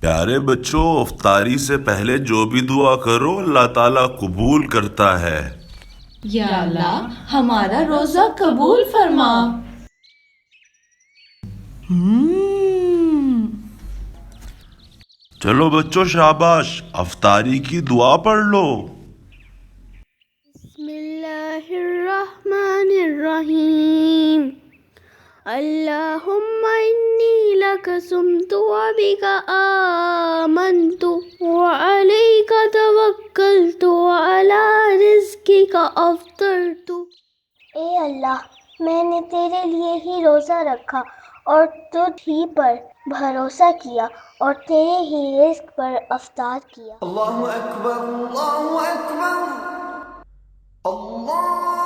پیارے بچوں، افطاری سے پہلے جو بھی دعا کرو اللہ تعالیٰ قبول کرتا ہے۔ یا اللہ ہمارا روزہ قبول فرما۔ چلو بچوں شاباش، افطاری کی دعا پڑھ لو۔ بسم اللہ الرحمن الرحیم۔ اللہم انی لک صمت وبک آمنت وعلیک توکلت وعلی رزقک افطرت۔ اے اللہ، میں نے تیرے لیے ہی روزہ رکھا اور تجھ ہی پر بھروسہ کیا اور تیرے ہی رزق پر افطار کیا۔ اللہ اکبر، اللہ اکبر، اللہ